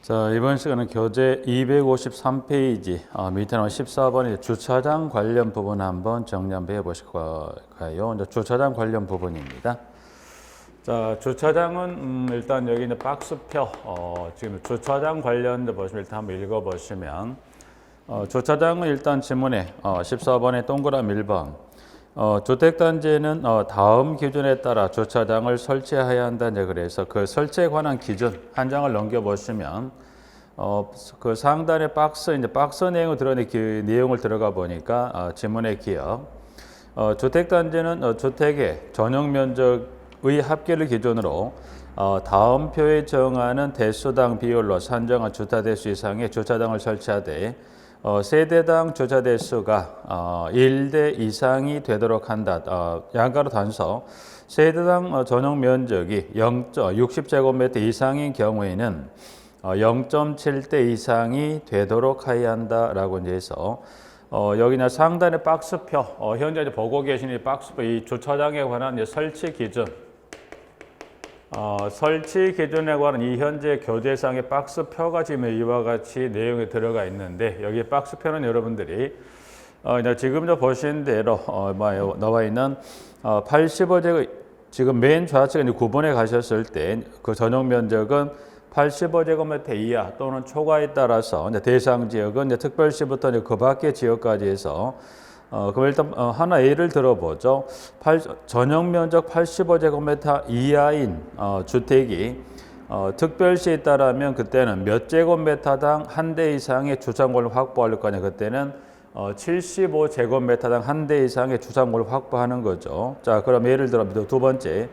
자, 이번 시간은 교재 253페이지 밑에 나온 14번의 주차장 관련 부분 한번 정리 한번 해보실 거예요. 이제 주차장 관련 부분입니다. 자, 주차장은 일단 여기 이제 박스표 지금 주차장 관련 보시면 일단 한번 읽어보시면 주차장은 일단 지문에 14번의 동그라미 1번 주택단지에는 다음 기준에 따라 주차장을 설치해야 한다. 그래서 그 설치에 관한 기준 한 장을 넘겨보시면 그 상단에 박스 내용을 드러낸 내용을 들어가 보니까 지문의 기억 주택단지는 주택의 전용 면적의 합계를 기준으로 다음 표에 정하는 대수당 비율로 산정한 주차 대수 이상의 주차장을 설치하되 세대당 주차 대수가 1대 이상이 되도록 한다. 양가로 단서 세대당 전용 면적이 60제곱미터 이상인 경우에는 0.7대 이상이 되도록 해야 한다라고 이제 해서 여기나 상단의 박스표 현재 이제 보고 계신 이 박스표 이 주차장에 관한 이제 설치 기준 설치 기준에 관한 이 현재 교재상의 박스표가 지금 이와 같이 내용이 들어가 있는데 여기 박스표는 여러분들이 지금 보신 대로 나와 있는 85제곱 지금 맨 좌측에 9번에 가셨을 때 그 전용 면적은 85제곱미터 이하 또는 초과에 따라서 대상 지역은 특별시부터 그 밖의 지역까지 해서 그럼 일단 하나 예를 들어보죠. 전용 면적 85제곱미터 이하인 주택이 특별시에 있다라면 그때는 몇 제곱미터당 한 대 이상의 주차장을 확보할 거냐. 그때는 75제곱미터당 한 대 이상의 주차장을 확보하는 거죠. 자, 그럼 예를 들어 두 번째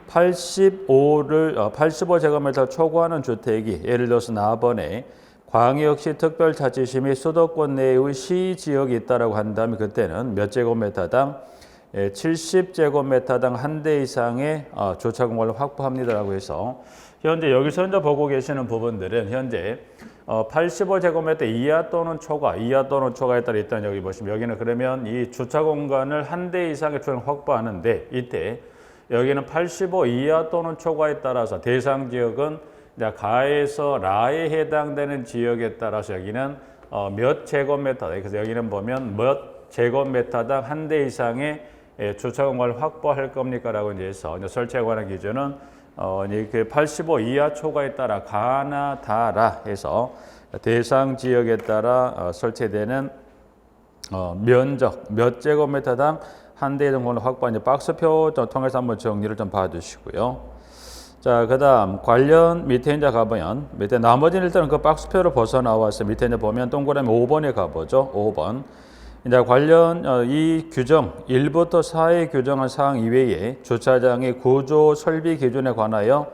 85제곱미터 초과하는 주택이 예를 들어서 나번에 광역시 특별자치심이 수도권 내의 시지역이 있다라고 한다면 그때는 몇 제곱미터당 70제곱미터당 한 대 이상의 주차 공간을 확보합니다라고 해서 현재 여기서 이제 보고 계시는 부분들은 현재 85제곱미터 이하 또는 초과에 따라 일단 여기 보시면 여기는 그러면 이 주차 공간을 한 대 이상의 주차를 확보하는데 이때 여기는 85 이하 또는 초과에 따라서 대상 지역은 가에서 라에 해당되는 지역에 따라서 여기는 몇 제곱미터, 그래서 여기는 보면 몇 제곱미터당 한 대 이상의 주차 공간을 확보할 겁니까? 라고 이제 해서 설치에 관한 기준은 85 이하 초과에 따라 가나 다라 해서 대상 지역에 따라 설치되는 면적 몇 제곱미터당 한 대 정도를 확보한 박스표 통해서 한번 정리를 좀 봐주시고요. 자, 그 다음 관련 밑에 이제 가보면 밑에 나머지는 일단은 그 박스표로 벗어나와서 밑에 이제 보면 동그라미 5번에 가보죠. 5번. 이제 관련 이 규정 1부터 4에 규정한 사항 이외에 주차장의 구조 설비 기준에 관하여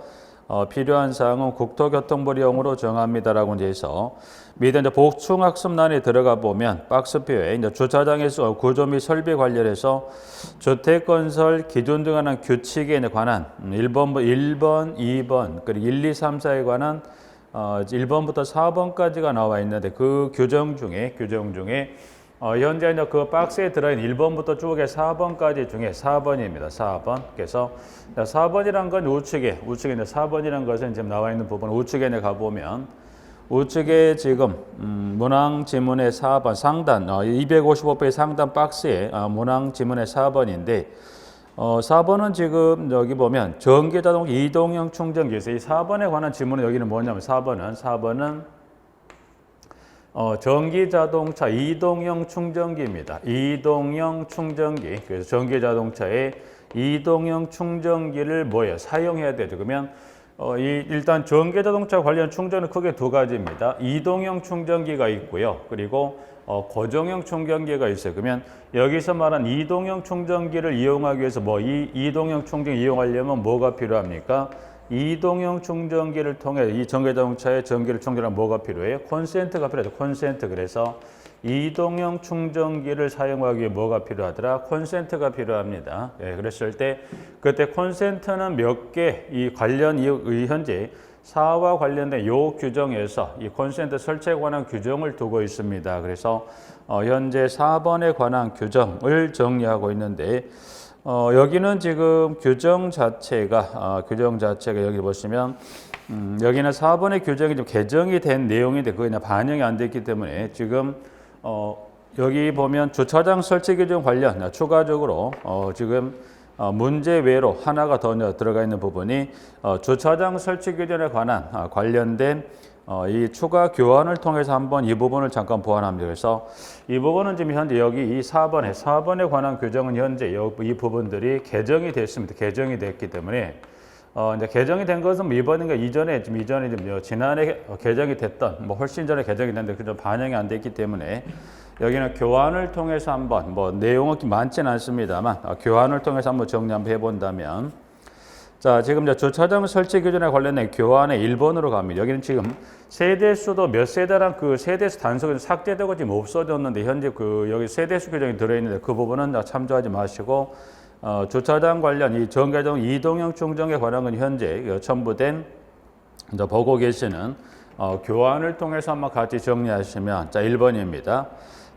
필요한 사항은 국토교통부령으로 정합니다라고 이제 해서 밑에 이제 복층학습란에 들어가 보면 박스표에 이제 주차장에서 구조 및 설비 관련해서 주택건설 기준 등에 관한 규칙에 관한 1번, 2번, 그리고 1, 2, 3, 4에 관한 1번부터 4번까지가 나와 있는데 그 규정 중에 현재 그 박스에 들어있는 1번부터 쭉에 4번까지 중에 4번입니다. 4번. 그래서 4번이란 건 우측에 이제 4번이란 것은 지금 나와 있는 부분 우측에 가보면 우측에 지금 문항 지문의 4번 상단 255페이지 상단 박스에 문항 지문의 4번인데 4번은 지금 여기 보면 전기자동 이동형 충전기에서 이 4번에 관한 지문은 여기는 뭐냐면 4번은 전기자동차 이동형 충전기입니다. 이동형 충전기. 그래서 전기자동차의 이동형 충전기를 사용해야 되죠. 그러면 일단 전기자동차 관련 충전은 크게 두 가지입니다. 이동형 충전기가 있고요. 그리고 고정형 충전기가 있어요. 그러면 여기서 말한 이동형 충전기를 이용하기 위해서 이 이동형 충전기 이용하려면 뭐가 필요합니까? 이동형 충전기를 통해 이 전기자동차의 전기를 충전하면 뭐가 필요해요? 콘센트가 필요하죠. 콘센트. 그래서 이동형 충전기를 사용하기 위해 뭐가 필요하더라? 콘센트가 필요합니다. 그랬을 때 그때 콘센트는 몇 개 이 관련 현재 사와 관련된 요 규정에서 이 콘센트 설치에 관한 규정을 두고 있습니다. 그래서 현재 4번에 관한 규정을 정리하고 있는데 여기는 지금 규정 자체가 여기 보시면 여기는 4번의 규정이 좀 개정이 된 내용인데 그게 그냥 반영이 안 됐기 때문에 지금 여기 보면 주차장 설치 규정 관련 추가적으로 지금 문제 외로 하나가 더 들어가 있는 부분이 주차장 설치 규정에 관한 관련된 이 추가 교환을 통해서 한번 이 부분을 잠깐 보완합니다. 그래서 이 부분은 지금 현재 여기 이 4번에 관한 규정은 현재 이 부분들이 개정이 됐습니다. 개정이 됐기 때문에 이제 개정이 된 것은 이번인가 이전에 좀 지난해 개정이 됐던 뭐 훨씬 전에 개정이 됐는데 그 좀 반영이 안 됐기 때문에 여기는 교환을 통해서 한번 뭐 내용은 많지는 않습니다만 교환을 통해서 한번 정리 한번 해본다면 자 지금 이제 주차장 설치 기준에 관련된 교환의 1번으로 갑니다. 여기는 지금 세대수도 몇 세대랑 그 세대수 단속이 삭제되고 지금 없어졌는데 현재 그 여기 세대수 규정이 들어있는데 그 부분은 참조하지 마시고 주차장 관련 이 정개정 이동형 충전에 관한 건 현재 첨부된 이제 보고 계시는 교환을 통해서 한번 같이 정리하시면 자 1번입니다.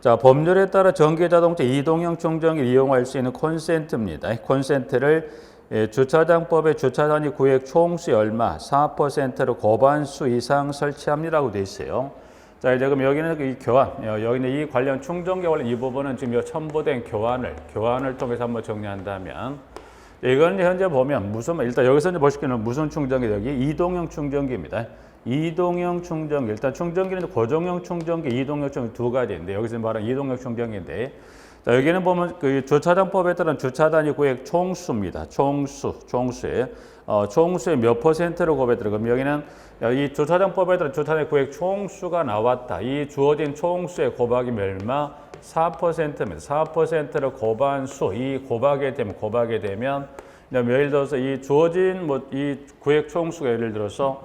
자 법률에 따라 전기자동차 이동형 충전기를 이용할 수 있는 콘센트입니다. 콘센트를 주차장법의 주차단위 구획 총수의 얼마 4%로 과반수 이상 설치합니다라고 되어 있어요. 자 이제 그럼 여기는 이 교환, 여기는 이 관련 충전기 관련 이 부분은 지금 첨부된 교환을 통해서 한번 정리한다면 이건 현재 보면 일단 여기서 이제 보시기는 무슨 충전기 여기 이동형 충전기입니다. 이동형 충전기 일단 충전기는 고정형 충전기, 이동형 충전기 두 가지인데 여기서 말하는 이동형 충전기인데 자 여기는 보면 그 주차장법에 따른 주차단위 구획 총수입니다. 총수의 몇 %로 곱해 들어 그럼 여기는 이 주차장법에 따른 주차단위 구획 총수가 나왔다. 이 주어진 총수의 곱하기 얼마 4%입니다. 4%를 곱한 수, 이 곱하게 되면 예를 들어서 이 주어진 이 구획 총수가 예를 들어서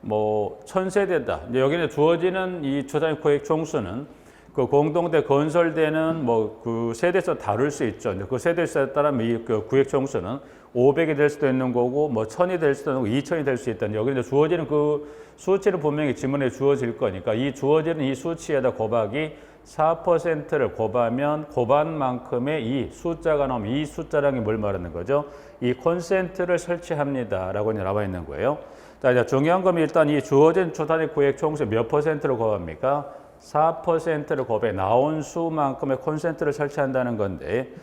1000세대다. 여기는 주어지는 이 주차장 구획 총수는 그 공동대 건설되는 그 세대수 다룰 수 있죠. 그 세대수에 따르면 이 구획 총수는 500이 될 수도 있는 거고 1000이 될 수도 있는 거고 2000이 될 수 있다. 여기 이제 주어지는 그 수치는 분명히 지문에 주어질 거니까 이 주어지는 이 수치에다 곱하기 4%를 곱하면 곱한 만큼의 이 숫자가 나오면 이 숫자라는 게 뭘 말하는 거죠? 이 콘센트를 설치합니다라고 나와 있는 거예요. 자, 이제 중요한 건 일단 이 주어진 주차단위 구획 총수 몇 %를 곱합니까? 4%를 곱해 나온 수만큼의 콘센트를 설치한다는 건데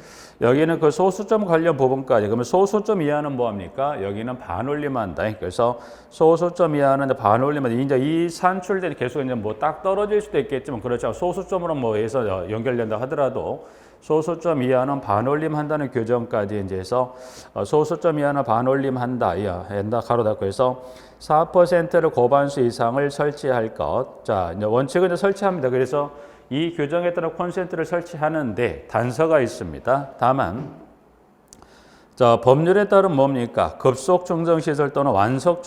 여기는 그 소수점 관련 부분까지 그러면 소수점 이하는 뭐합니까? 여기는 반올림한다. 그래서 소수점 이하는 반올림한다. 이제 이 산출된 개수가 이제 딱 떨어질 수도 있겠지만 그렇죠. 소수점으로 해서 연결된다 하더라도 소수점 이하는 반올림한다는 규정까지 이제 해서 소수점 이하는 반올림한다. 가로 닫고 해서 4%를 과반수 이상을 설치할 것. 자, 이제 원칙은 이제 설치합니다. 그래서 이 규정에 따라 콘센트를 설치하는데 단서가 있습니다. 다만, 자, 법률에 따른 뭡니까? 급속 충전 시설 또는 완속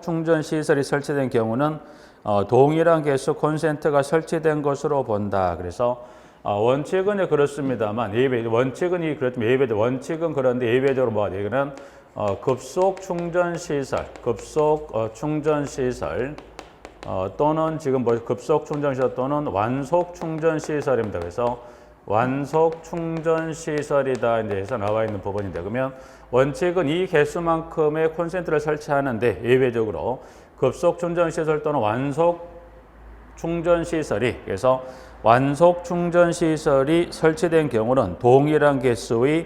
충전 시설이 설치된 경우는 동일한 개수 콘센트가 설치된 것으로 본다. 그래서 원칙은 그렇습니다만 원칙은 그런데 예외적으로 뭐하죠? 이거는 급속 충전 시설 또는 지금 급속 충전 시설 또는 완속 충전 시설입니다. 그래서 완속 충전 시설이다 이제 해서 나와 있는 부분인데 그러면 원칙은 이 개수만큼의 콘센트를 설치하는데 예외적으로 급속 충전 시설 또는 완속 충전 시설이 그래서 완속 충전 시설이 설치된 경우는 동일한 개수의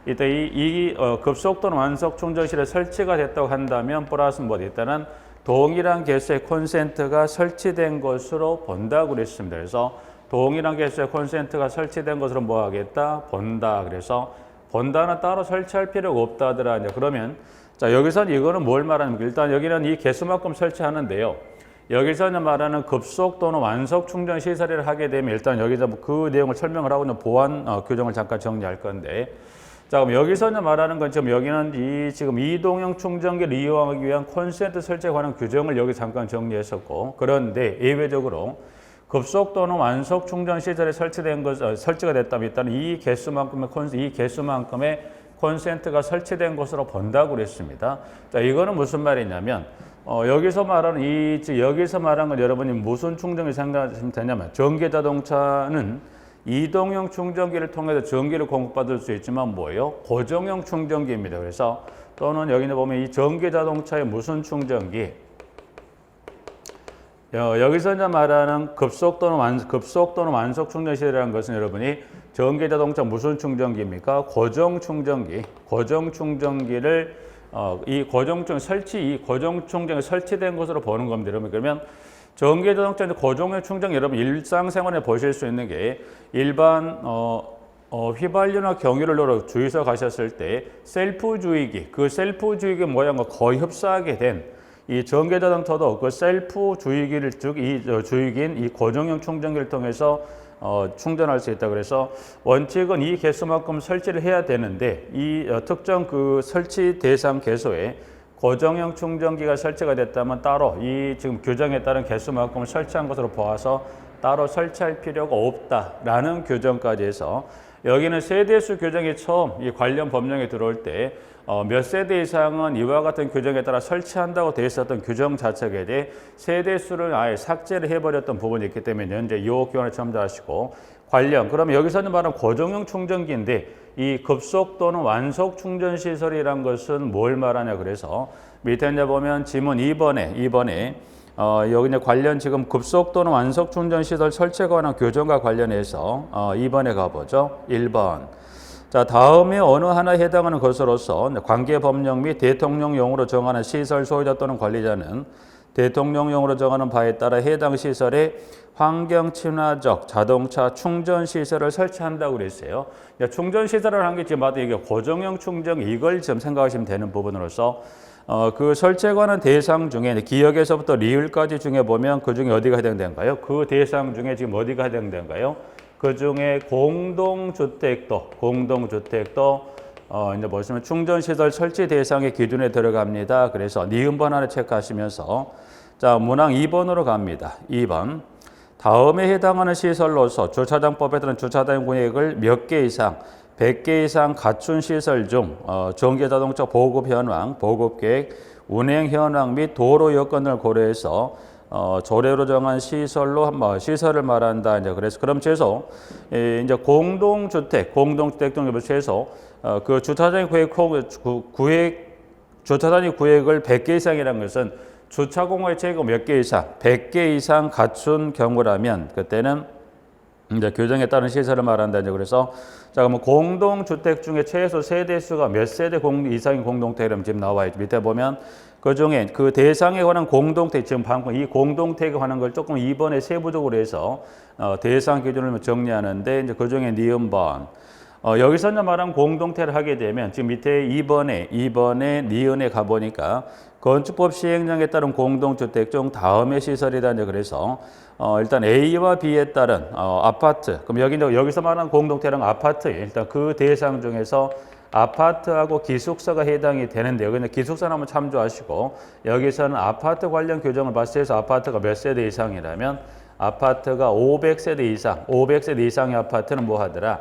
이때 급속 또는 완속 충전실에 설치가 됐다고 한다면 플러스 일단은 동일한 개수의 콘센트가 설치된 것으로 본다고 그랬습니다. 그래서 동일한 개수의 콘센트가 설치된 것으로 뭐 하겠다? 본다. 그래서 본다는 따로 설치할 필요가 없다 하더라. 이제 그러면 자 여기서는 이거는 뭘 말하는 거예요? 일단 여기는 이 개수만큼 설치하는데요. 여기서 말하는 급속 또는 완속 충전 시설을 하게 되면 일단 여기서 그 내용을 설명을 하고 있는 보안 규정을 잠깐 정리할 건데 자 그럼 여기서 말하는 건 지금 여기는 지금 이동형 충전기를 이용하기 위한 콘센트 설치에 관한 규정을 여기 잠깐 정리했었고 그런데 예외적으로 급속 또는 완속 충전 시설에 설치가 됐다면 일단 이 개수만큼의 콘센트가 설치된 것으로 본다고 그랬습니다. 자 이거는 무슨 말이냐면 여기서 말하는 건 여러분이 무슨 충전기 생각하시면 되냐면 전기자동차는 이동형 충전기를 통해서 전기를 공급받을 수 있지만 뭐예요? 고정형 충전기입니다. 그래서 또는 여기 보면 이 전기 자동차의 무슨 충전기? 여기서 이제 말하는 급속 또는 완속 충전 시대라는 것은 여러분이 전기 자동차 무슨 충전기입니까? 고정 충전기. 고정 충전기를 이 고정 충전기 설치된 것으로 보는 겁니다. 여러분 그러면 전기 자동차 고정형 충전 여러분 일상생활에 보실 수 있는 게 일반 휘발유나 경유를 주유소 가셨을 때 셀프 주유기 그 셀프 주유기 모양과 거의 흡사하게 된 이 전기 자동차도 그 셀프 주유기를 즉 이 주유기인 이 고정형 충전기를 통해서 충전할 수 있다. 그래서 원칙은 이 개수만큼 설치를 해야 되는데 이 특정 그 설치 대상 개수에 고정형 충전기가 설치가 됐다면 따로 이 지금 규정에 따른 개수만큼을 설치한 것으로 보아서 따로 설치할 필요가 없다라는 규정까지 해서 여기는 세대수 규정이 처음 이 관련 법령에 들어올 때 몇 세대 이상은 이와 같은 규정에 따라 설치한다고 되어 있었던 규정 자체에 대해 세대수를 아예 삭제를 해버렸던 부분이 있기 때문에 현재 이 교환을 참조하시고 관련 그러면 여기서는 말하는 고정형 충전기인데 이 급속 또는 완속 충전 시설이란 것은 뭘 말하냐 그래서 밑에 이제 보면 지문 2번에 여기 이제 관련 지금 급속 또는 완속 충전 시설 설치에 관한 규정과 관련해서 2번에 가보죠. 1번. 자, 다음에 어느 하나에 해당하는 것으로서 관계 법령 및 대통령령으로 정하는 시설 소유자 또는 관리자는 대통령령으로 정하는 바에 따라 해당 시설에 환경 친화적 자동차 충전 시설을 설치한다고 그랬어요. 충전 시설을 한 게 지금 봐도 이게 고정형 충전 이걸 지금 생각하시면 되는 부분으로서 그 설치에 관한 대상 중에 기역에서부터 리을까지 중에 보면 그 중에 어디가 해당되는가요? 그 대상 중에 지금 어디가 해당되는가요? 그 중에 공동주택도 이제 보시면 충전시설 설치 대상의 기준에 들어갑니다. 그래서 니은번 하나 체크하시면서 자 문항 2번으로 갑니다. 2번 다음에 해당하는 시설로서 주차장법에 따른 주차장 구역을 몇 개 이상 100개 이상 갖춘 시설 중 전기자동차 보급 현황, 보급계획, 운행 현황 및 도로 여건을 고려해서 조례로 정한 시설로 시설을 말한다. 이제 그래서 그럼 최소 이제 공동주택 등을 최소 그 주차장의 주차장의 구역을 100개 이상이라는 것은 주차 공간의 제곱 몇 개 이상, 100개 이상 갖춘 경우라면 그때는 이제 규정에 따른 시설을 말한다. 이제 그래서 자 그러면 공동주택 중에 최소 세대수가 몇 세대 이상인 공동택이라면 지금 나와 있죠. 밑에 보면 그 중에 그 대상에 관한 공동택 지금 방금 이 공동택에 관한 걸 조금 2번에 세부적으로 해서 대상 기준을 정리하는데 이제 그 중에 니은번 여기서 이제 말한 공동택을 하게 되면 지금 밑에 2번에 니은에 가보니까 건축법 시행령에 따른 공동주택 중 다음의 시설이다. 이제 그래서 일단 A와 B에 따른 아파트. 그럼 여기서 말하는 공동택은 아파트. 일단 그 대상 중에서 아파트하고 기숙사가 해당이 되는데 여기는 기숙사는 한번 참조하시고 여기서는 아파트 관련 규정을 봤을 때 아파트가 몇 세대 이상이라면 아파트가 500세대 이상, 500세대 이상의 아파트는 뭐 하더라?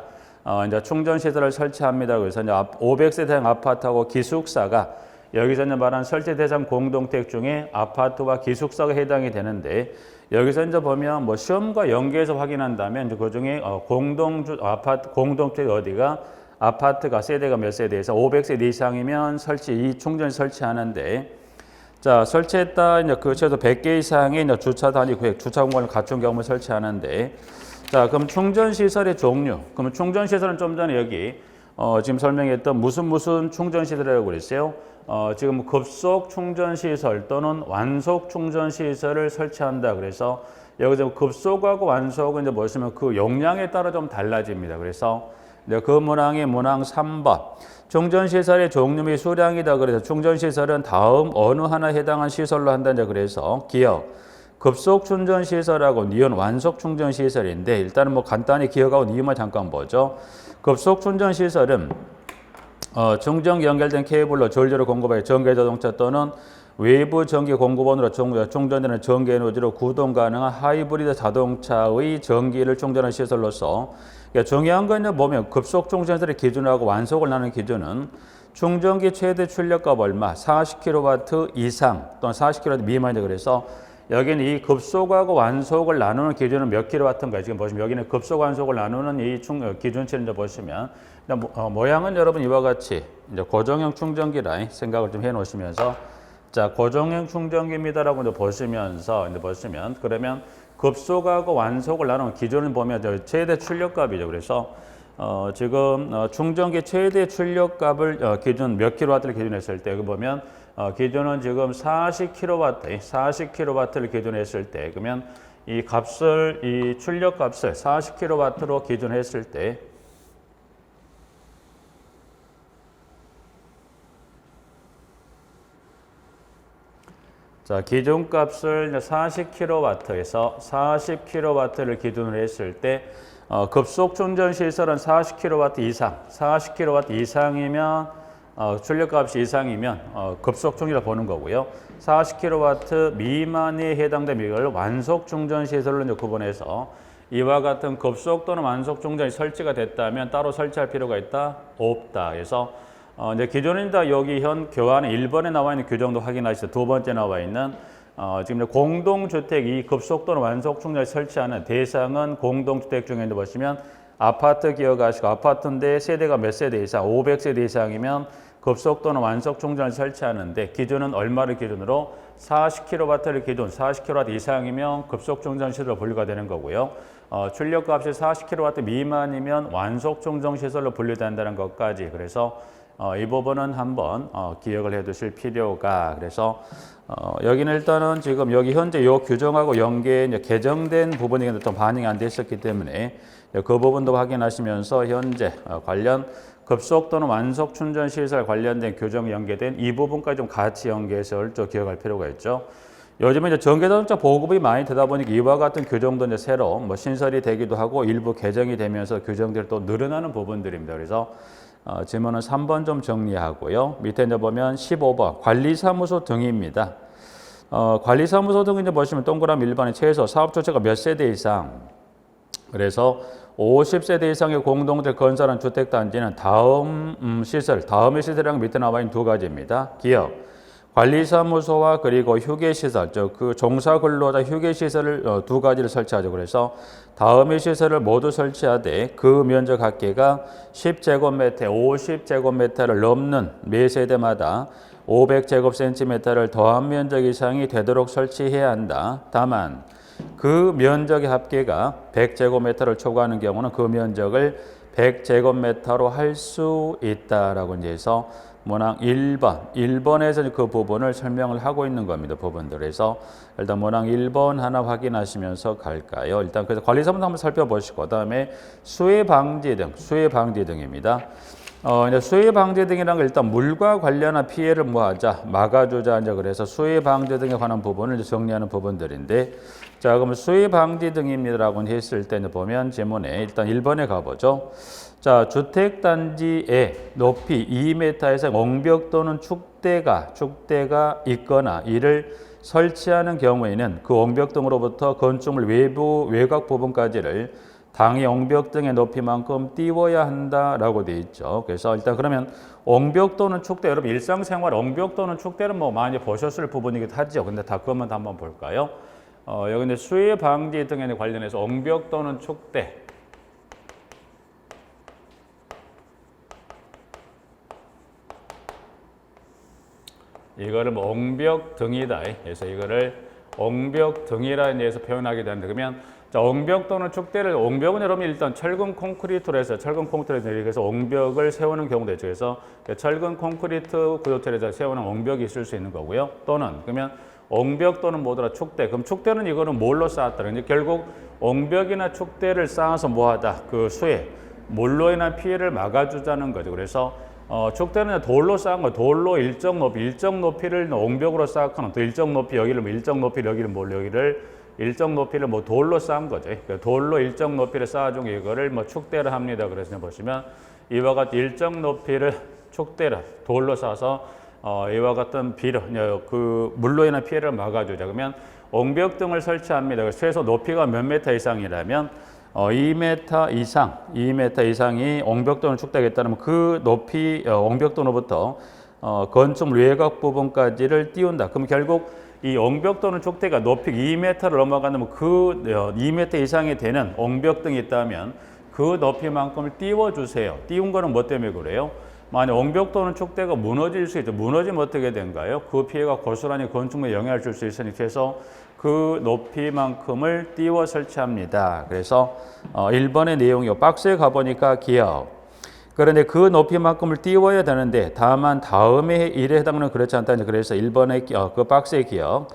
이제 충전 시설을 설치합니다. 그래서 이제 500세대 아파트하고 기숙사가 여기서 이제 말한 설치 대상 공동택 중에 아파트와 기숙사가 해당이 되는데 여기서 이제 보면 뭐 시험과 연계해서 확인한다면 이제 그 중에 공동택 어디가 아파트가 세대가 몇 세대에서 500세대 이상이면 이 충전 설치하는데 자 설치했다 이제 그 최소 100개 이상의 이제 주차 단위 구역 주차 공간을 갖춘 경우 설치하는데 자 그럼 충전 시설의 종류 그러면 충전 시설은 좀 전에 여기 지금 설명했던 무슨 충전 시설이라고 그랬어요. 지금 급속 충전 시설 또는 완속 충전 시설을 설치한다. 그래서 여기서 급속하고 완속은 이제 보시면 그 용량에 따라 좀 달라집니다. 그래서 그 문항이 문항 3번 충전시설의 종류 및 수량이다. 그래서 충전시설은 다음 어느 하나 해당한 시설로 한다. 그래서 기억 급속 충전시설하고 니은 완속 충전시설인데 일단은 뭐 간단히 기억하고 니은만 잠깐 보죠. 급속 충전시설은 충전 연결된 케이블로 전류를 공급하여 전기자동차 또는 외부 전기 공급원으로 충전되는 전기 에너지로 구동 가능한 하이브리드 자동차의 전기를 충전하는 시설로서 그러니까 중요한 건 보면 급속 충전시설의 기준하고 완속을 나누는 기준은 충전기 최대 출력값 얼마 40kW 이상 또는 40kW 미만이다. 그래서 여기는 이 급속하고 완속을 나누는 기준은 몇 킬로와트인가 지금 보시면 여기는 급속 완속을 나누는 이 기준치를 이제 보시면 모양은 여러분 이와 같이 이제 고정형 충전기라 생각을 좀 해놓으시면서 자 고정형 충전기입니다라고 이제 보시면서 이제 보시면 그러면 급속하고 완속을 나누는 기준을 보면 저 최대 출력값이죠. 그래서 지금 충전기 최대 출력값을 기준 몇 킬로와트를 기준했을 때 여기 보면 기준은 지금 40킬로와트를 기준했을 때 그러면 이 값을 이 출력값을 40킬로와트로 기준했을 때 자, 기준값을 40kW에서 40kW를 기준으로 했을 때 급속 충전 시설은 40kW 이상, 40kW 이상이면 출력값이 이상이면 급속 충전을 보는 거고요. 40kW 미만에 해당되는 이걸 완속 충전 시설로 이제 구분해서 이와 같은 급속 또는 완속 충전이 설치가 됐다면 따로 설치할 필요가 있다? 없다. 그래서 이제 기존입니다. 여기 현 교환에 1번에 나와 있는 규정도 확인하시죠. 두 번째 나와 있는 지금 공동주택 이 급속 또는 완속 충전을 설치하는 대상은 공동주택 중에 보시면 아파트 기억하시고 아파트인데 세대가 몇 세대 이상 500세대 이상이면 급속 또는 완속 충전을 설치하는데 기준은 얼마를 기준으로 40kW를 기준 40kW 이상이면 급속 충전 시설로 분류가 되는 거고요. 출력값이 40kW 미만이면 완속 충전 시설로 분류된다는 것까지 그래서 이 부분은 한번 기억을 해 두실 필요가 그래서 여기는 일단은 지금 여기 현재 요 규정하고 연계에 이제 개정된 부분이 또 반영이 안 됐었기 때문에 그 부분도 확인하시면서 현재 관련 급속 또는 완속 충전 시설 관련된 규정 연계된 이 부분까지 좀 같이 연계해서 좀 기억할 필요가 있죠. 요즘에 이제 전기자동차 보급이 많이 되다 보니까 이와 같은 규정도 이제 새로 신설이 되기도 하고 일부 개정이 되면서 규정들이 또 늘어나는 부분들입니다. 그래서 질문은 3번 좀 정리하고요. 밑에 이제 보면 15번 관리사무소 등입니다. 관리사무소 등 이제 보시면 동그라미 1번에 최소 사업주체가 몇 세대 이상 그래서 50세대 이상의 공동주택 건설한 주택단지는 다음의 시설이랑 밑에 나와 있는 두 가지입니다. 기업, 관리사무소와 그리고 휴게시설, 그 종사근로자 휴게시설을 두 가지를 설치하죠. 그래서 다음의 시설을 모두 설치하되 그 면적 합계가 10제곱미터, 50제곱미터를 넘는 매 세대마다 500제곱센티미터를 더한 면적 이상이 되도록 설치해야 한다. 다만 그 면적의 합계가 100제곱미터를 초과하는 경우는 그 면적을 100제곱미터로 할 수 있다라고 이제 해서 문항 1번에서 그 부분을 설명을 하고 있는 겁니다. 부분들에서 일단 문항 1번 하나 확인하시면서 갈까요? 일단 그래서 관리사무소 한번 살펴보시고 그다음에 수해 방지 등입니다. 이제 수해 방지 등이라는 건 일단 물과 관련한 피해를 뭐하자 막아주자 이제 그래서 수해 방지 등에 관한 부분을 정리하는 부분들인데 자 그러면 수해 방지 등입니다라고 했을 때 보면 지문에 일단 1번에 가보죠. 자 주택단지의 높이 2m 이상 옹벽 또는 축대가 있거나 이를 설치하는 경우에는 그 옹벽 등으로부터 건축물 외곽 부분까지를 당의 옹벽 등의 높이만큼 띄워야 한다라고 되어 있죠. 그래서 일단 그러면 옹벽 또는 축대 여러분 일상생활 옹벽 또는 축대는 뭐 많이 보셨을 부분이기도 하죠. 근데 다 그것만 한번 볼까요? 여기 이제 수해 방지 등에 관련해서 옹벽 또는 축대 이거를 뭐 옹벽 등이다. 그래서 이거를 옹벽 등이라는 데서 표현하게 되는데 그러면 자, 옹벽 또는 축대를 옹벽은 여러분 일단 철근 콘크리트로 해서 철근 콘크리트로 해서 옹벽을 세우는 경우도 있죠. 그래서 철근 콘크리트 구조체에서 세우는 옹벽이 있을 수 있는 거고요. 또는 그러면 옹벽 또는 뭐더라 축대. 그럼 축대는 이거는 뭘로 쌓았다? 이제 결국 옹벽이나 축대를 쌓아서 뭐하다? 그 수해 물로 인한 피해를 막아주자는 거죠. 그래서 축대는 돌로 쌓은 거, 돌로 일정 높이를 옹벽으로 쌓거나 또 일정 높이 여기를 일정 높이를 뭐 돌로 쌓은 거죠. 돌로 일정 높이를 쌓아준 이거를 뭐 축대를 합니다. 그래서 보시면 이와 같은 일정 높이를 축대를 돌로 쌓아서 이와 같은 그 물로 인한 피해를 막아주자. 그러면 옹벽 등을 설치합니다. 그래서 최소 높이가 몇 미터 이상이라면 2m 이상이 옹벽 또는 축대가 있다면 그 높이 옹벽 또는부터 건축물 외곽 부분까지를 띄운다. 그럼 결국 이 옹벽 또는 촉대가 높이 2m를 넘어간다면 그 2m 이상이 되는 옹벽등이 있다면 그 높이만큼을 띄워주세요. 띄운 거는 뭐 때문에 그래요? 만약 옹벽 또는 촉대가 무너질 수 있죠. 무너지면 어떻게 된가요? 그 피해가 고스란히 건축물에 영향을 줄 수 있으니 그래서 그 높이만큼을 띄워 설치합니다. 그래서 1번의 내용이요. 박스에 가보니까 기억. 그런데 그 높이만큼을 띄워야 되는데 다만 다음에 일에 해당하는 그렇지 않다. 그래서 1번의 그 박스의 기억.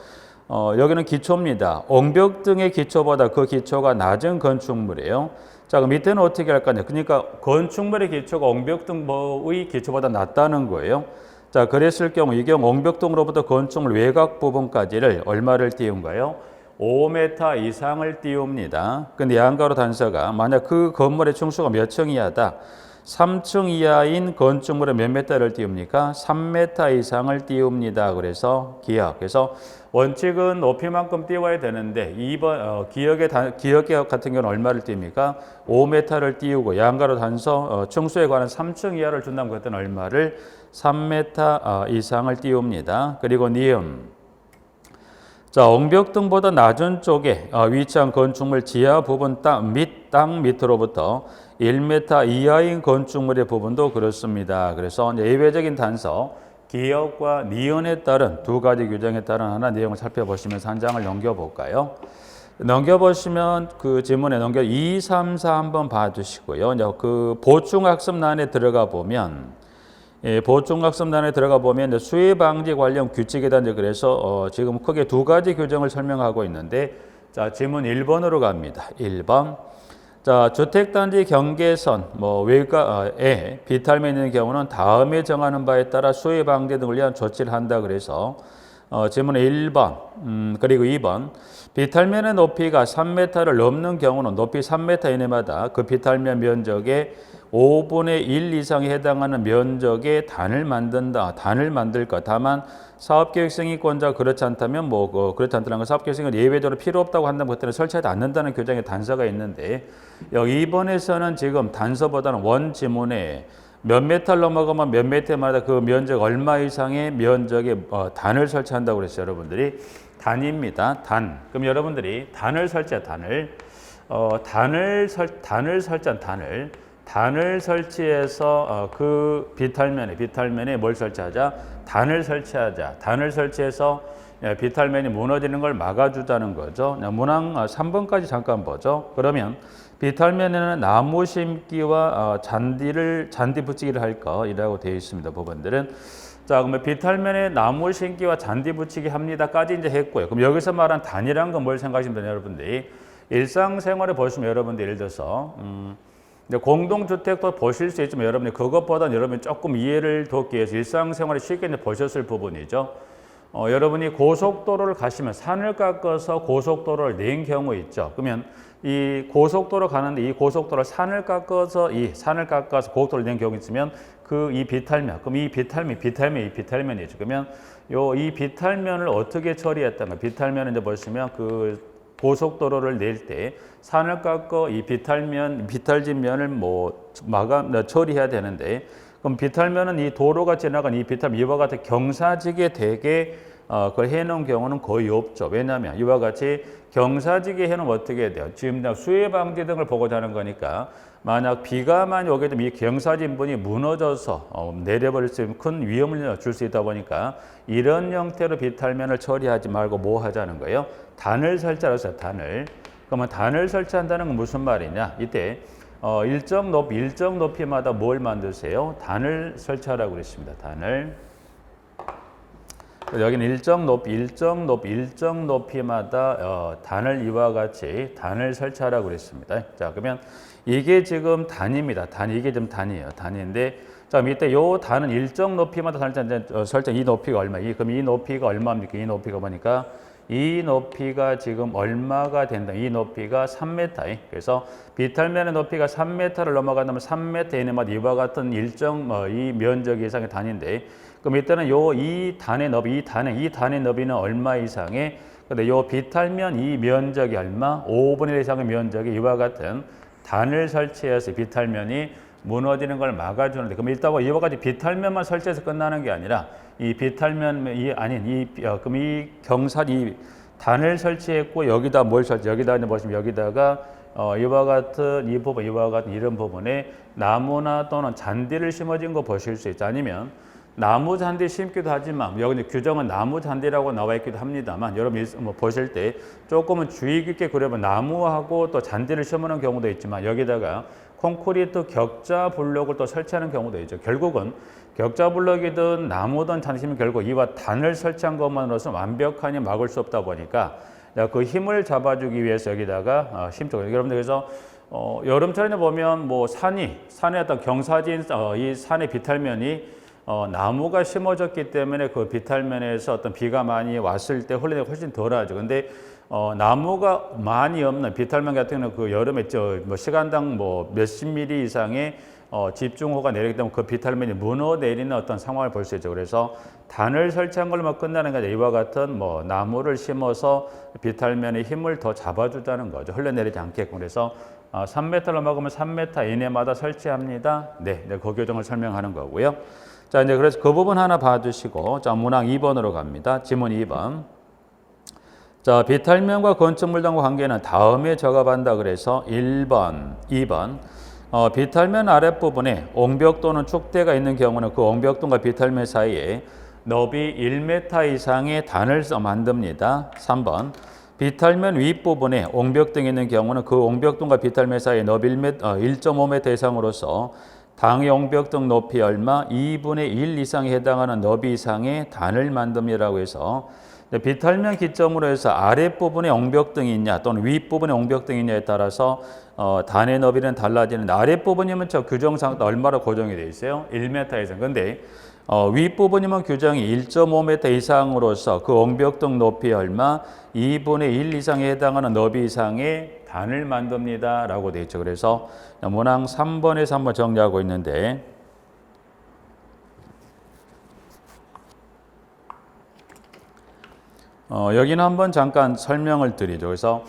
여기는 기초입니다. 옹벽 등의 기초보다 그 기초가 낮은 건축물이에요. 자, 그럼 밑에는 어떻게 할 거냐? 그러니까 건축물의 기초가 옹벽 등의 기초보다 낮다는 거예요. 자, 그랬을 경우 이 경우 옹벽 등으로부터 건축물 외곽 부분까지를 얼마를 띄운가요? 5m 이상을 띄웁니다. 근데 양가로 단서가 만약 그 건물의 층수가 몇 층 이하다. 3층 이하인 건축물에 몇 메타를 띄웁니까? 3m 이상을 띄웁니다. 그래서 기억. 그래서 원칙은 높이만큼 띄워야 되는데 2번 기억 같은 경우는 얼마를 띄웁니까? 5m를 띄우고 양가로 단서 층수에 관한 3층 이하를 준다면 그때는 얼마를 3m 이상을 띄웁니다. 그리고 니은. 자, 옹벽 등보다 낮은 쪽에 위치한 건축물 지하 부분 땅 밑으로부터 1m 이하인 건축물의 부분도 그렇습니다. 그래서 예외적인 단서 기역과 니은에 따른 두 가지 규정에 따른 하나 내용을 살펴보시면서 한 장을 넘겨볼까요? 넘겨보시면 그 지문에 2, 3, 4 한번 봐주시고요. 그 보충학습란에 들어가 보면 보충학습란에 들어가 보면 수해 방지 관련 규칙에 대한 그래서 지금 크게 두 가지 규정을 설명하고 있는데 자, 지문 1번으로 갑니다. 1번. 자, 주택단지 경계선 외곽에 비탈면 있는 경우는 다음에 정하는 바에 따라 수해 방지 등을 위한 조치를 한다 그래서 지문 1번 그리고 2번 비탈면의 높이가 3m를 넘는 경우는 높이 3m 이내마다 그 비탈면 면적의 5분의 1 이상에 해당하는 면적의 단을 만든다. 단을 만들 것. 다만 사업계획승인권자 그렇지 않다면 그렇지 않다는 건 사업계획승인은 예외적으로 필요 없다고 한다면 그때는 설치하지 않는다는 규정의 단서가 있는데 여기 2번에서는 지금 단서보다는 원 지문에 몇 메타를 넘어가면 몇 메타마다 그 면적 얼마 이상의 면적의 단을 설치한다고 그랬어요. 여러분들이 단입니다. 단. 그럼 여러분들이 단을 설치한 단을 설치해서 그 비탈면에 뭘 설치하자? 단을 설치하자. 단을 설치해서 비탈면이 무너지는 걸 막아주자는 거죠. 문항 3번까지 잠깐 보죠. 그러면 비탈면에는 나무 심기와 잔디 붙이기를 할 거이라고 되어 있습니다. 부분들은. 자, 그러면 비탈면에 나무 심기와 잔디 붙이기 합니다까지 이제 했고요. 그럼 여기서 말한 단이란 건 뭘 생각하시면 되냐, 여러분들이. 일상생활에 보시면 여러분들 예를 들어서 공동주택도 보실 수 있지만 여러분이 그것보다는 여러분이 조금 이해를 돕기 위해서 일상생활에 쉽게 보셨을 부분이죠. 여러분이 고속도로를 가시면 산을 깎아서 고속도로를 낸 경우 있죠. 그러면 이 고속도로 가는데 이 고속도로를 산을 깎아서 고속도로를 낸 경우 있으면 이 비탈면, 그럼 이 비탈면이죠. 그러면 이 비탈면을 어떻게 처리했다면 비탈면은 이제 보시면 그 고속도로를 낼 때 산을 깎아 이 비탈진 면을 처리해야 되는데 그럼 비탈면은 이 도로가 지나간 이 비탈면 이와 같은 경사지게 되게 그걸 해놓은 경우는 거의 없죠. 왜냐하면 이와 같이 경사지게 해놓으면 어떻게 해야 돼요? 지금 수해 방지 등을 보고자 하는 거니까 만약 비가 많이 오게 되면 이 경사진분이 무너져서 내려버릴 수 있는 큰 위험을 줄 수 있다 보니까 이런 형태로 비탈면을 처리하지 말고 뭐 하자는 거예요? 단을 설치하세요. 단을. 그러면 단을 설치한다는 건 무슨 말이냐? 이때 일정 높이마다 뭘 만드세요? 단을 설치하라고 그랬습니다. 단을. 여기는 일정 높이마다 단을 이와 같이 단을 설치하라고 그랬습니다. 자, 그러면 이게 지금 단입니다. 이게 지금 단이에요. 단인데, 자, 밑에 요 단은 일정 높이마다 설정 이 높이가 얼마? 그럼 이 높이가 얼마입니까? 이 높이가 보니까 이 높이가 지금 얼마가 된다? 이 높이가 3m. 그래서 비탈면의 높이가 3m를 넘어간다면 3m 이내마다 이와 같은 일정 이 면적 이상의 단인데, 그럼 이때는 이 단의 너비는 얼마 이상의? 근데 요 비탈면 이 면적이 얼마? 5분의 1 이상의 면적이 이와 같은 단을 설치해서 비탈면이 무너지는 걸 막아주는데, 그럼 일단 이와 같이 비탈면만 설치해서 끝나는 게 아니라 이 비탈면이 아닌 그럼 이 경사 이 단을 설치했고 여기다 뭘 설치? 여기다 이제 보시면 여기다가 이와 같은 이 부분, 이와 같은 이런 부분에 나무나 또는 잔디를 심어진 거 보실 수 있죠. 아니면 나무 잔디 심기도 하지만 여기 이제 규정은 나무 잔디라고 나와 있기도 합니다만 여러분 뭐 보실 때 조금은 주의 깊게 그려보면 나무하고 또 잔디를 심어놓은 경우도 있지만 여기다가 콘크리트 격자 블록을 또 설치하는 경우도 있죠. 결국은 격자 블록이든 나무든 잔디면 결국 이와 단을 설치한 것만으로서 완벽하게 막을 수 없다 보니까 그 힘을 잡아주기 위해서 여기다가 심죠. 여러분들 그래서 여름철에 보면 뭐 산에 어떤 경사진 이 산의 비탈면이 나무가 심어졌기 때문에 그 비탈면에서 어떤 비가 많이 왔을 때 흘리는 훨씬 덜하죠. 근데 나무가 많이 없는 비탈면 같은 경우는 그 여름에 뭐 시간당 뭐 몇십 미리 이상의 집중호가 내리기 때문에 그 비탈면이 무너 내리는 어떤 상황을 볼 수 있죠. 그래서 단을 설치한 걸로 끝나는 게 아니라 이와 같은 뭐 나무를 심어서 비탈면의 힘을 더 잡아주자는 거죠. 흘러내리지 않게끔. 그래서 3m를 먹으면 3m 이내마다 설치합니다. 네, 그 교정을 설명하는 거고요. 자, 이제 그래서 그 부분 하나 봐주시고, 자, 문항 2번으로 갑니다. 지문 2번. 자, 비탈면과 건축물등과 관계는 다음에 적합한다 그래서 1번, 2번. 비탈면 아랫부분에 옹벽 또는 축대가 있는 경우는 그 옹벽등과 비탈면 사이에 너비 1m 이상의 단을 만듭니다. 3번. 비탈면 윗부분에 옹벽등이 있는 경우는 그 옹벽등과 비탈면 사이에 너비 1.5m 이상으로서 당의 옹벽등 높이 얼마 2분의 1 이상에 해당하는 너비 이상의 단을 만듭니다라고 해서 비탈면 기점으로 해서 아랫부분에 옹벽등이 있냐 또는 윗부분에 옹벽등이 있냐에 따라서 단의 너비는 달라지는데 아랫부분이면 저 규정상 얼마로 고정이 되어 있어요? 1m 이상. 근데 윗부분이면 규정이 1.5m 이상으로서 그 옹벽등 높이 얼마 2분의 1 이상에 해당하는 너비 이상의 단을 만듭니다 라고 되어 있죠. 그래서 문항 3번에서 한번 정리하고 있는데 여기는 한번 잠깐 설명을 드리죠. 그래서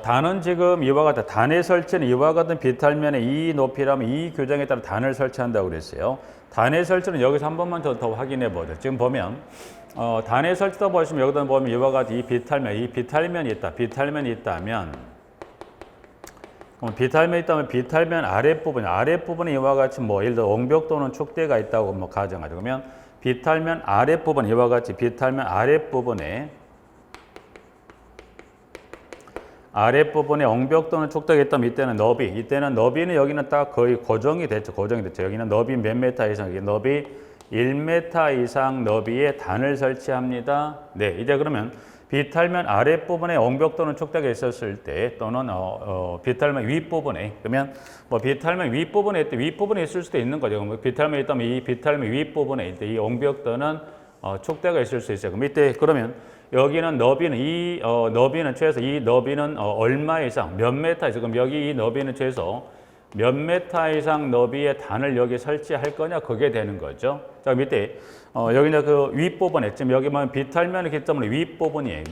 단은 지금 이와 같은 단의 설치는 이와 같은 비탈면의 이 높이라면 이 규정에 따라 단을 설치한다고 그랬어요. 단의 설치는 여기서 한 번만 더 확인해 보죠. 지금 보면 단의 설치도 보시면 여기다 보면 이와 같은 이 비탈면이 있다. 비탈면이 있다면 비탈면 아랫부분에 이와 같이 뭐 예를 들어 옹벽 또는 축대가 있다고 뭐 가정하죠. 그러면 비탈면 아랫부분 이와 같이 비탈면 아랫부분에 옹벽 또는 축대가 있다면 이때는 너비는 여기는 딱 거의 고정이 됐죠. 여기는 너비 몇 미터 이상, 너비 1m 이상 너비의 단을 설치합니다. 네, 이제 그러면 비탈면 아랫부분에 옹벽 또는 축대가 있었을 때 또는 비탈면 윗부분에 그러면 뭐 비탈면 윗부분에 있을 수도 있는 거죠. 비탈면이 있다면 이 비탈면 윗부분에 이 옹벽 또는 축대가 있을 수 있어요. 그럼 이때 그러면 여기는 너비는 최소 이 너비는 얼마 이상 몇 미터 이상 그럼 여기 이 너비는 최소 몇 미터 이상 너비의 단을 여기 설치할 거냐 그게 되는 거죠. 자 밑에 여기는 그 윗부분에 지금 여기 보면 비탈면의 기점으로 윗부분이에요.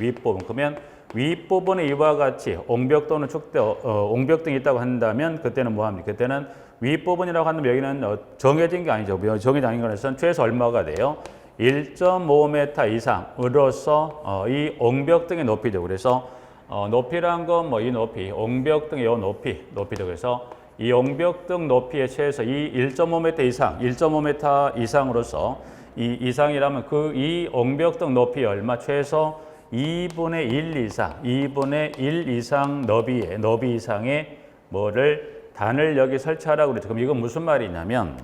그러면 윗부분에 이와 같이 옹벽 또는 축대 옹벽등이 있다고 한다면 그때는 뭐 합니까? 그때는 윗부분이라고 한다면 여기는 정해진 게 아니죠. 정해진 아닌 거라서 최소 얼마가 돼요? 1.5m 이상으로서 이 옹벽등의 높이죠. 그래서 높이란 건 뭐 이 높이, 옹벽등의 이 높이죠. 그래서 이 옹벽등 높이의 최소 이 1.5m 이상, 1.5m 이상으로서 이 이상이라면 이 옹벽등 높이 얼마? 최소 2분의 1 이상 너비 이상의 단을 여기 설치하라고 그랬죠. 그럼 이건 무슨 말이냐면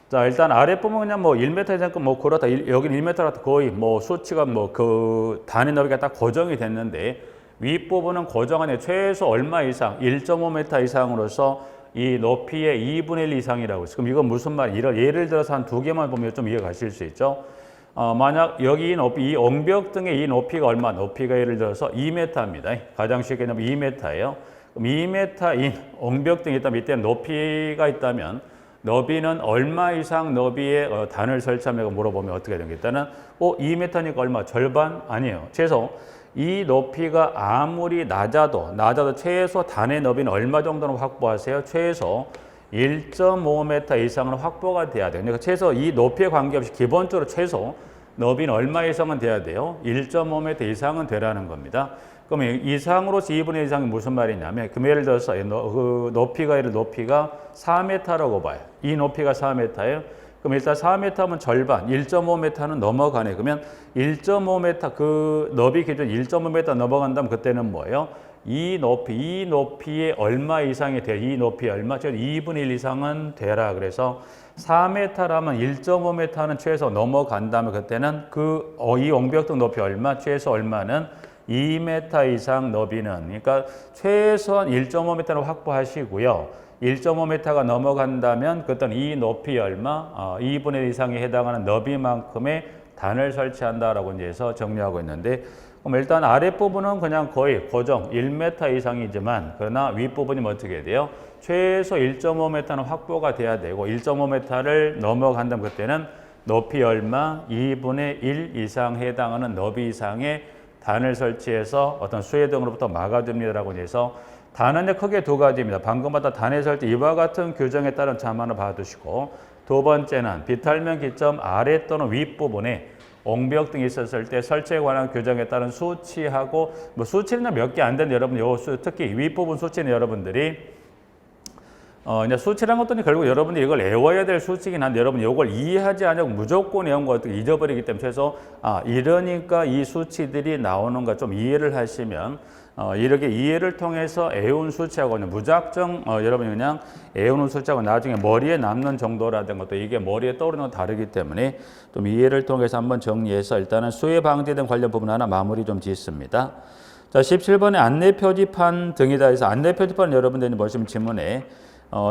자, 일단 아랫부분 그냥 뭐 1m 이상 뭐 그렇다. 여기는 1m라도 거의 뭐 수치가 뭐 그 단의 너비가 딱 고정이 됐는데 윗부분은 고정 안에 최소 얼마 이상 1.5m 이상으로서 이 높이의 2분의 1 이상이라고 했어요. 그럼 이건 무슨 말이에요? 예를 들어서 한 두 개만 보면 좀 이해가 가실 수 있죠. 만약 여기 이 옹벽 등의 이 높이가 얼마? 높이가 예를 들어서 2m입니다. 가장 쉽게 얘기하면 2m예요. 그럼 2m인 옹벽 등이 있다면 이때 높이가 있다면 너비는 얼마 이상 너비의 단을 설치하면 물어보면 어떻게 되겠다는 2m니까 얼마? 절반? 아니에요. 최소 이 높이가 아무리 낮아도 최소 단의 너비는 얼마 정도는 확보하세요? 최소 1.5m 이상은 확보가 돼야 돼요. 그러니까 최소 이 높이에 관계없이 기본적으로 최소 너비는 얼마 이상은 돼야 돼요? 1.5m 이상은 되라는 겁니다. 그러면 이상으로서 2분의 1 이상이 무슨 말이냐면, 예를 들어서 그 높이가 4m라고 봐요. 이 높이가 4m예요. 그럼 일단 4m 하면 절반, 1.5m는 넘어가네. 그러면 1.5m, 그 너비 기준 1.5m 넘어간다면 그때는 뭐예요? 이 높이에 얼마 이상이 돼요? 이 높이 얼마? 즉 2분의 1 이상은 되라. 그래서 4m라면 1.5m는 최소 넘어간다면 그때는 이 옹벽등 높이 얼마? 최소 얼마는 2m 이상 너비는, 그러니까 최소한 1.5m는 확보하시고요. 1.5m가 넘어간다면 그때는 이 높이 얼마? 2분의 1 이상에 해당하는 너비만큼의 단을 설치한다라고 이제 해서 정리하고 있는데, 그럼 일단 아랫부분은 그냥 거의 고정 1m 이상이지만, 그러나 윗부분이 어떻게 돼요? 최소 1.5m는 확보가 돼야 되고, 1.5m를 넘어간다면 그때는 높이 얼마? 2분의 1 이상 해당하는 너비 이상의 단을 설치해서 어떤 수해 등으로부터 막아줍니다라고 해서, 단은 크게 두 가지입니다. 방금 봤던 단의 설치, 이와 같은 규정에 따른 자만을 봐두시고, 두 번째는 비탈면 기점 아래 또는 윗부분에 옹벽 등이 있었을 때 설치에 관한 규정에 따른 수치하고, 수치는 몇 개 안 되는 여러분, 특히 윗부분 수치는 여러분들이 이제 수치라는 것도 결국 여러분들이 이걸 외워야 될 수치긴 한데, 여러분 이걸 이해하지 않으면 무조건 외운 거 잊어버리기 때문에, 그래서 이러니까 이 수치들이 나오는가 좀 이해를 하시면, 이렇게 이해를 통해서 외운 수치하고는 무작정 여러분이 그냥 외우는 수치하고 나중에 머리에 남는 정도라든가, 또 이게 머리에 떠오르는 건 다르기 때문에 좀 이해를 통해서 한번 정리해서 일단은 수해 방지 등 관련 부분 하나 마무리 좀 짓습니다. 자, 17번에 안내 표지판 등이다 해서, 안내 표지판 여러분들이 보시면 지문에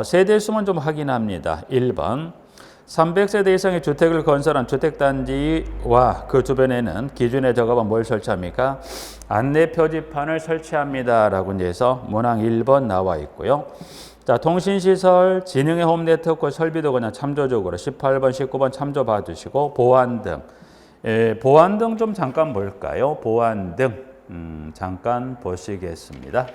세대 수만 좀 확인합니다. 1번 300세대 이상의 주택을 건설한 주택단지와 그 주변에는 기준에 적어봐 뭘 설치합니까? 안내 표지판을 설치합니다 라고 해서 문항 1번 나와 있고요. 자, 통신시설, 진흥의 홈네트워크 설비도 그냥 참조적으로 18번, 19번 참조 봐주시고, 보안등. 보안등 좀 잠깐 볼까요? 보안등 잠깐 보시겠습니다.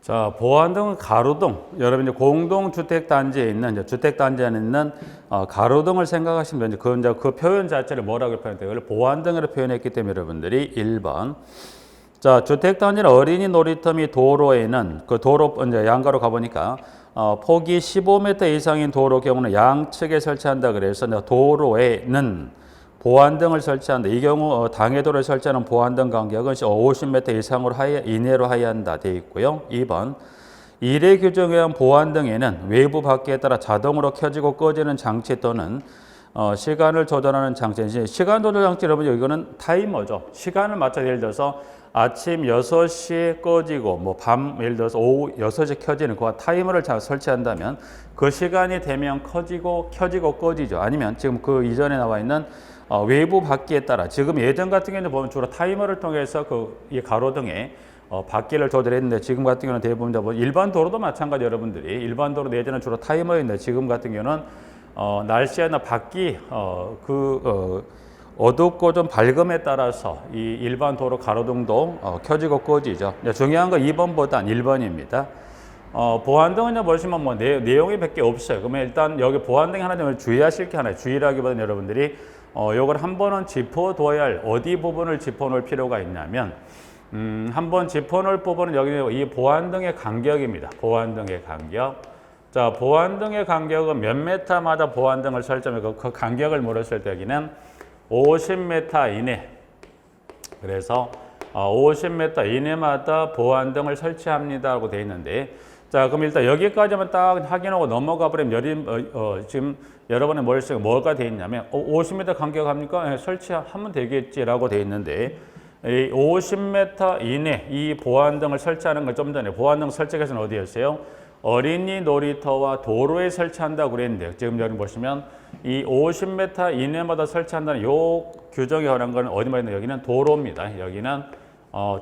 자, 보안등은 가로등. 여러분 이제 공동주택단지에 있는, 주택단지 안에 있는 가로등을 생각하시면 이제 그 표현 자체를 뭐라고 표현해요? 그걸 보안등으로 표현했기 때문에 여러분들이 1번. 자, 주택단지는 어린이 놀이터 및 도로에는 그 도로 이제 양가로 가보니까 폭이 15m 이상인 도로 경우는 양측에 설치한다 그래서 도로에는 보안등을 설치한다. 이 경우 당해도로에 설치하는 보안등 간격은 50m 이상으로 이내로 하여야 한다 되어 있고요. 2번 일의 규정에 의한 보안등에는 외부 밖에 따라 자동으로 켜지고 꺼지는 장치 또는 시간을 조절하는 장치. 시간 조절 장치 여러분 이거는 타이머죠. 시간을 맞춰 예를 들어서 아침 6시에 꺼지고 밤 예를 들어서 오후 6시에 켜지는 그 타이머를 설치한다면 그 시간이 되면 켜지고 꺼지죠. 아니면 지금 그 이전에 나와 있는 외부 밖기에 따라, 지금 예전 같은 경우는 보면 주로 타이머를 통해서 이 가로등에 밖기를 조절했는데, 지금 같은 경우는 대부분 일반 도로도 마찬가지 여러분들이 일반 도로 예전에 주로 타이머였는데, 지금 같은 경우는 날씨나 밖기 어둡고 좀 밝음에 따라서 이 일반 도로 가로등도 켜지고 꺼지죠. 중요한 건 2번보단 1번입니다. 보안등은 보시면 내용이 몇 개 없어요. 그러면 일단 여기 보안등이 하나 좀 주의하실 게 하나요. 주의라기보다는 여러분들이 요걸 한 번은 짚어둬야 할 어디 부분을 짚어놓을 필요가 있냐면, 한번 짚어놓을 부분은 여기 이 보안등의 간격입니다. 보안등의 간격. 자, 보안등의 간격은 몇 메타마다 보안등을 설정하면 그 간격을 물었을 때 여기는 50m 이내. 그래서 50m 이내마다 보안등을 설치합니다라고 되어 있는데, 자, 그럼 일단 여기까지만 딱 확인하고 넘어가 버리면 지금 여러분의 머릿속에 뭐가 되어 있냐면 50m 간격합니까? 설치하면 되겠지라고 되어 있는데, 이 50m 이내 이 보안등을 설치하는 걸 좀 전에 보안등 설치기에서는 어디였어요? 어린이 놀이터와 도로에 설치한다고 그랬는데, 지금 여기 보시면 이 50m 이내마다 설치한다는 요 규정에 관한 건 어디만 있는, 여기는 도로입니다. 여기는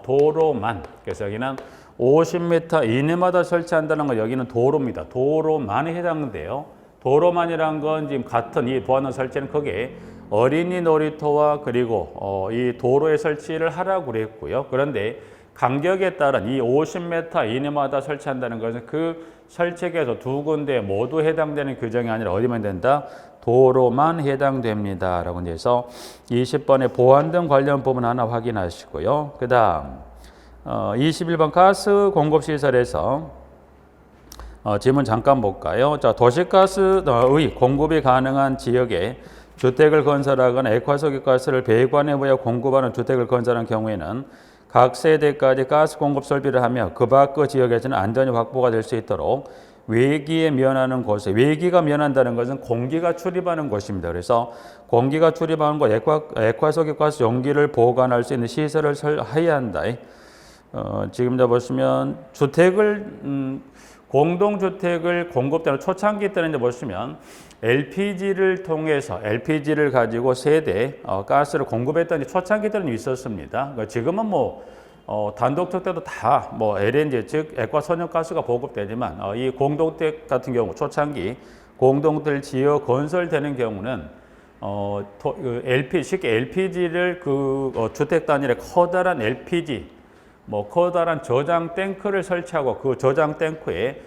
도로만. 그래서 여기는 50m 이내마다 설치한다는 건 여기는 도로입니다. 도로만에 해당돼요. 도로만이란 건 지금 같은 이 보안등 설치는 크게 어린이 놀이터와 그리고 이 도로에 설치를 하라고 그랬고요. 그런데 간격에 따른 이 50m 이내마다 설치한다는 것은 그 설치계에서 두 군데 모두 해당되는 규정이 아니라 어디만 된다? 도로만 해당됩니다. 라고 해서 20번의 보안 등 관련 부분 하나 확인하시고요. 그 다음 21번 가스 공급시설에서 질문 잠깐 볼까요? 자, 도시가스의 공급이 가능한 지역에 주택을 건설하거나 액화석유 가스를 배관에 부여 공급하는 주택을 건설한 경우에는 각 세대까지 가스 공급 설비를 하며 그 밖의 지역에서는 안전이 확보가 될 수 있도록 외기에 면하는 곳에, 외기가 면한다는 것은 공기가 출입하는 곳입니다. 그래서 공기가 출입하는 곳, 액화석유 가스 용기를 보관할 수 있는 시설을 해야 한다. 지금 보시면 주택을 공동주택을 공급되는 초창기 때는 이제 보시면 LPG를 통해서 LPG를 가지고 세대 가스를 공급했던 초창기 때는 있었습니다. 지금은 단독주택 때도 다 LNG 즉 액화선연가스가 보급되지만 이 공동주택 같은 경우 초창기 공동주택 지어 건설되는 경우는 쉽게 LPG를 주택 단위의 커다란 LPG 커다란 저장 탱크를 설치하고 그 저장 탱크에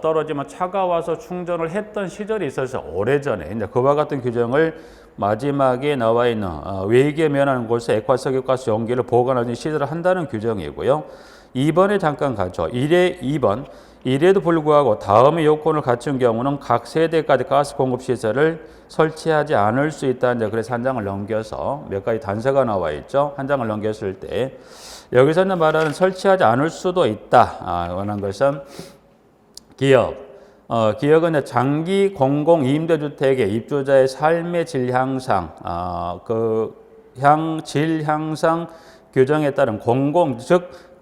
떨어지면 차가 와서 충전을 했던 시절이 있어서 오래전에 이제 그와 같은 규정을 마지막에 나와 있는 외기에 면하는 곳에 액화석유가스 용기를 보관하는 시설을 한다는 규정이고요. 2번에 잠깐 가죠. 2번. 이래도 불구하고 다음의 요건을 갖춘 경우는 각 세대까지 가스 공급 시설을 설치하지 않을 수 있다. 이제 그래서 한 장을 넘겨서 몇 가지 단서가 나와 있죠. 한 장을 넘겼을 때 여기서는 말하는 설치하지 않을 수도 있다. 원한 것은 기역은 장기 공공 임대주택의 입주자의 삶의 질 향상, 질 향상 규정에 따른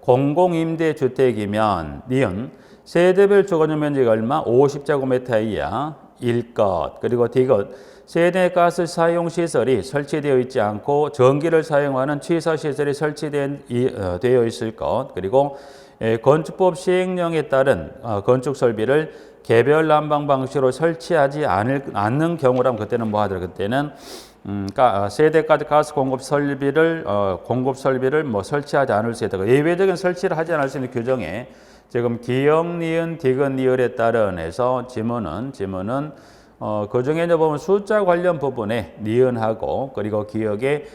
공공임대주택이면 니은 세대별 주거용 면적이 얼마? 50제곱미터 이하일 것. 그리고 디귿 세대 가스 사용 시설이 설치되어 있지 않고 전기를 사용하는 취사 시설이 설치되어 있을 것. 그리고 건축법 시행령에 따른 건축 설비를 개별 난방 방식으로 설치하지 않는 경우라면 그때는 뭐 하더라? 그때는 세대까지 가스 공급 설비를 설치하지 않을 수 있다. 예외적인 설치를 하지 않을 수 있는 규정에 지금 기역, 니은, 디귿, 니을에 따른해서 지문은 그 중에 이제 보면 숫자 관련 부분에 니은하고 그리고 기역에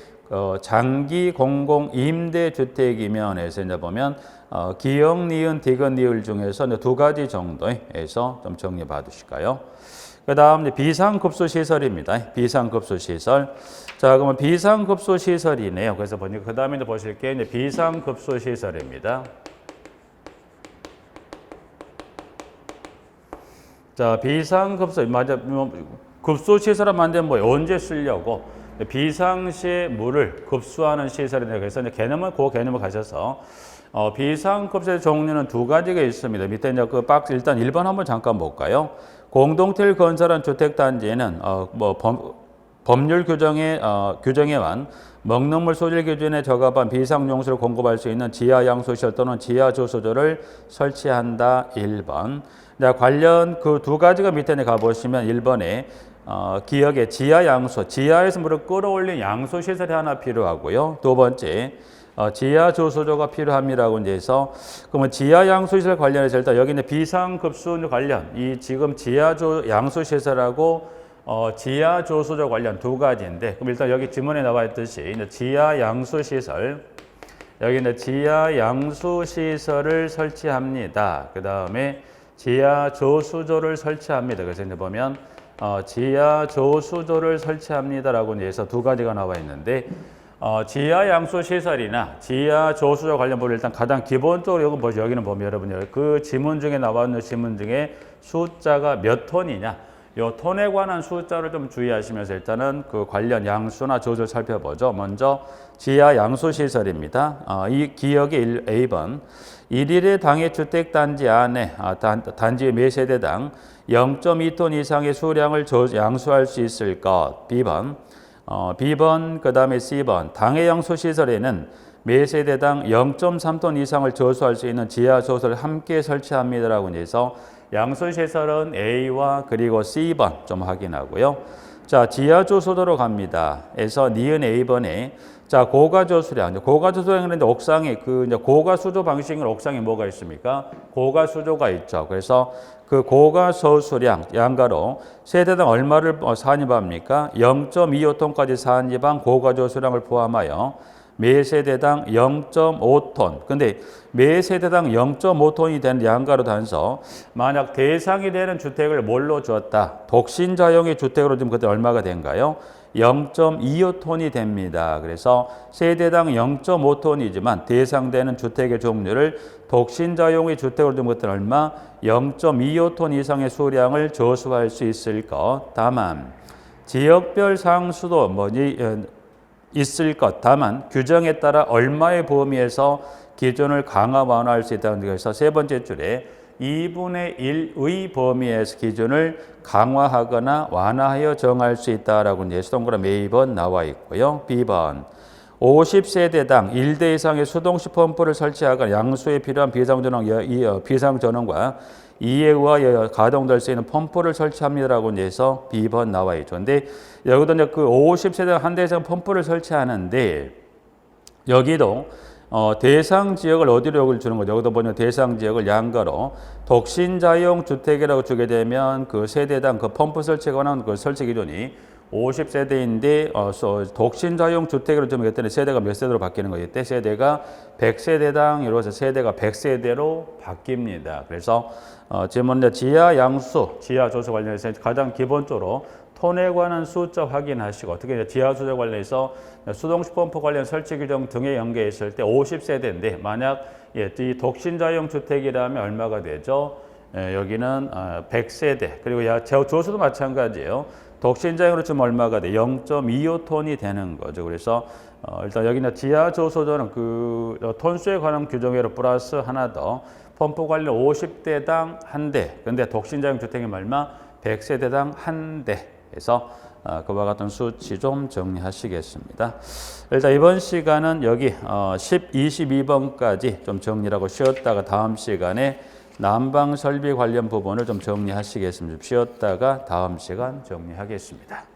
장기 공공 임대주택이면 해서 이제 보면 기역, 니은, 디귿, 니을 중에서 두 가지 정도에서 좀 정리해 봐 두실까요? 그 다음 비상급수 시설입니다. 비상급수 시설. 자, 그러면 비상급수 시설이네요. 그래서 보니까 그 다음에 보실 게 이제 비상급수 시설입니다. 자, 비상급수, 급수 시설을 만들면 언제 쓰려고? 비상시에 물을 급수하는 시설인데, 그래서 이제 그 개념을 가셔서, 비상급수의 종류는 두 가지가 있습니다. 밑에 이제 그 박스, 일단 1번 한번 잠깐 볼까요? 공동체를 건설한 주택단지에는, 법률 규정에만 먹는물 소질 기준에 적합한 비상용수를 공급할 수 있는 지하 양수시설 또는 지하 조수조를 설치한다. 1번. 관련 그 두 가지가 밑에 가보시면 1번에 기역의 지하 양수, 지하에서 물을 끌어올린 양수 시설이 하나 필요하고요. 두 번째 지하 조수조가 필요합니다라고 이제 해서 그러면 지하 양수 시설 관련해서 일단 여기 있는 비상급수 관련 이 지금 지하 양수 시설하고 지하 조수조 관련 두 가지인데 그럼 일단 여기 지문에 나와 있듯이 지하 양수 시설 여기는 지하 양수 시설을 설치합니다. 그 다음에 지하 조수조를 설치합니다. 그래서 이제 보면 지하 조수조를 설치합니다라고 해서 두 가지가 나와 있는데 지하 양수 시설이나 지하 조수조 관련 부분 일단 가장 기본적으로 여기는 보면 여러분 그 지문 중에 나와 있는 지문 중에 숫자가 몇 톤이냐 요 톤에 관한 숫자를 좀 주의하시면서 일단은 그 관련 양수나 조수를 살펴보죠. 먼저 지하 양수 시설입니다. 이 기역의 A번 1일의 당해 주택단지 안에 단지 매 세대당 0.2톤 이상의 수량을 양수할 수 있을 것. B번 그 다음에 C번 당해 양수 시설에는 매 세대당 0.3톤 이상을 저수할 수 있는 지하 조수를 함께 설치합니다라고 해서 양수 시설은 A와 그리고 C번 좀 확인하고요. 자, 지하조소도로 갑니다. 에서 니은 A번에 자, 고가조수량. 고가조수량은 이제 옥상에 이제 고가수조 방식은 옥상에 뭐가 있습니까? 고가수조가 있죠. 그래서 그 고가소수량 양가로 세대당 얼마를 산입합니까? 0.25톤까지 산입한 고가조수량을 포함하여 매 세대당 0.5톤. 근데 매 세대당 0.5톤이 되는 양가로 단서 만약 대상이 되는 주택을 뭘로 주었다? 독신자용의 주택으로 지금 그때 얼마가 된가요? 0.25톤이 됩니다. 그래서 세대당 0.5톤이지만 대상되는 주택의 종류를 독신자용의 주택으로 좀 그때 얼마? 0.25톤 이상의 수량을 저수할 수 있을 것. 다만 지역별 상수도 있을 것. 다만 규정에 따라 얼마의 범위에서 기준을 강화 완화할 수 있다는 것에서 세 번째 줄에 2분의 1의 범위에서 기준을 강화하거나 완화하여 정할 수 있다라고 이제 수동그램 A번 나와 있고요. B번 50세대당 1대 이상의 수동식 펌프를 설치하거나 양수에 필요한 비상전원과 이에 의하여 가동될 수 있는 펌프를 설치합니다라고 해서 B번 나와 있죠. 근데 여기도 이제 그 50세대 한 대 이상 펌프를 설치하는데 여기도 대상 지역을 어디로 여기를 주는 거죠? 여기도 보면 대상 지역을 양가로 독신자용 주택이라고 주게 되면 그 세대당 그 펌프 설치에 관한 그 설치 기준이 50세대인데 독신자용 주택으로 좀 했더니 세대가 몇 세대로 바뀌는 거예요? 이때 세대가 100세대당 이로서 세대가 100세대로 바뀝니다. 그래서 지금 지하 양수, 지하 조수 관련해서 가장 기본적으로 톤에 관한 숫자 확인하시고 어떻게 지하 수조 관련해서 수동식 펌프 관련 설치 규정 등에 연계했을 때 50세대인데 만약 이 독신자용 주택이라면 얼마가 되죠? 여기는 100세대 그리고 조수도 마찬가지예요. 독신자용으로 좀 얼마가 돼? 0.25톤이 되는 거죠. 그래서 일단 여기는 지하 조소도는 그 톤수에 관한 규정으로 플러스 하나 더 펌프 관련 50대당 한 대. 근데 독신자용 주택이 얼마? 100세대당 한 대. 그래서 그와 같은 수치 좀 정리하시겠습니다. 일단 이번 시간은 여기 10, 22번까지 좀 정리하고 쉬었다가 다음 시간에 난방 설비 관련 부분을 좀 정리하시겠습니다. 쉬었다가 다음 시간 정리하겠습니다.